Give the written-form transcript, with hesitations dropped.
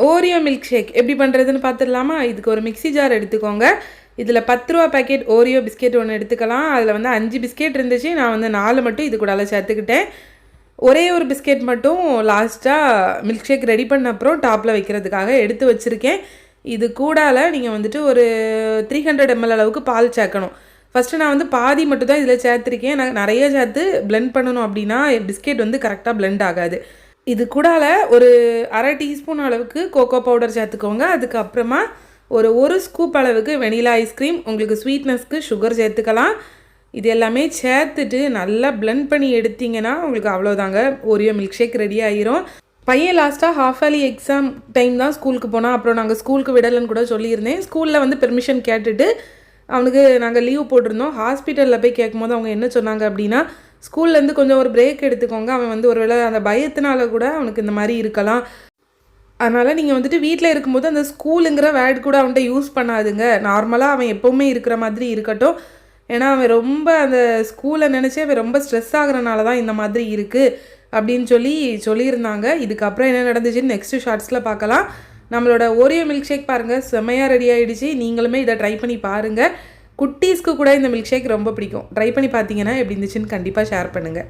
Oreo milk shake எப்படி பண்ணுறதுன்னு பார்த்துடலாமா? இதுக்கு ஒரு மிக்ஸி ஜார் எடுத்துக்கோங்க. இதில் 10 ரூபா பேக்கெட் ஓரியோ பிஸ்கெட் ஒன்று எடுத்துக்கலாம். அதில் வந்து 5 பிஸ்கெட் இருந்துச்சு. நான் வந்து 4 மட்டும் இது கூட சேர்த்துக்கிட்டேன். ஒரே ஒரு பிஸ்கெட் மட்டும் லாஸ்ட்டாக மில்க் ஷேக் ரெடி பண்ண அப்புறம் டாப்பில் வைக்கிறதுக்காக எடுத்து வச்சுருக்கேன். இது கூடால நீங்கள் வந்துட்டு ஒரு 300 ml அளவுக்கு பால் சேர்க்கணும். ஃபஸ்ட்டு நான் வந்து பாதி மட்டும் தான் இதில் சேர்த்துருக்கேன். நான் நிறைய சேர்த்து பிளெண்ட் பண்ணணும் அப்படின்னா பிஸ்கெட் வந்து கரெக்டாக பிளெண்ட் ஆகாது. இது கூடால ஒரு அரை டீஸ்பூன் அளவுக்கு கோகோ பவுடர் சேர்த்துக்கோங்க. அதுக்கப்புறமா ஒரு ஸ்கூப் அளவுக்கு வெனிலா ஐஸ்கிரீம், உங்களுக்கு ஸ்வீட்னஸ்க்கு சுகர் சேர்த்துக்கலாம். இது எல்லாமே சேர்த்துட்டு நல்லா பிளெண்ட் பண்ணி எடுத்திங்கன்னா உங்களுக்கு அவ்வளோதாங்க, ஓரியோ மில்க் ஷேக் ரெடி ஆகிரும். பையன் லாஸ்ட்டாக ஹாஃப் இயர்லி எக்ஸாம் டைம் தான் ஸ்கூலுக்கு போனால். அப்புறம் நாங்கள் ஸ்கூலுக்கு விடலைன்னு கூட சொல்லியிருந்தேன். ஸ்கூலில் வந்து பெர்மிஷன் கேட்டுட்டு அவனுக்கு நாங்கள் லீவ் போட்டிருந்தோம். ஹாஸ்பிட்டலில் போய் கேட்கும்போது அவங்க என்ன சொன்னாங்க அப்படின்னா, ஸ்கூல்லேருந்து கொஞ்சம் ஒரு பிரேக் எடுத்துக்கோங்க, அவன் வந்து ஒரு வேளை அந்த பயத்தினால கூட அவனுக்கு இந்த மாதிரி இருக்கலாம், அதனால் நீங்கள் வந்துட்டு வீட்டில் இருக்கும்போது அந்த ஸ்கூலுங்கிற வேர்டு கூட அவன்கிட்ட யூஸ் பண்ணாதுங்க. நார்மலாக அவன் எப்போவுமே இருக்கிற மாதிரி இருக்கட்டும். ஏன்னா அவன் ரொம்ப அந்த ஸ்கூலை நினச்சி அவன் ரொம்ப ஸ்ட்ரெஸ் ஆகிறனால தான் இந்த மாதிரி இருக்குது அப்படின்னு சொல்லியிருந்தாங்க. இதுக்கப்புறம் என்ன நடந்துச்சுன்னு நெக்ஸ்ட்டு ஷார்ட்ஸில் பார்க்கலாம். நம்மளோட ஓரியோ மில்க் ஷேக் பாருங்கள், செம்மையாக ரெடி ஆகிடுச்சு. நீங்களுமே இதை ட்ரை பண்ணி பாருங்கள். குட்டீஸ்க்கு கூட இந்த மில்க் ஷேக் ரொம்ப பிடிக்கும். ட்ரை பண்ணி பார்த்தீங்கன்னா எப்படி இருந்துச்சுன்னு கண்டிப்பாக ஷேர் பண்ணுங்கள்.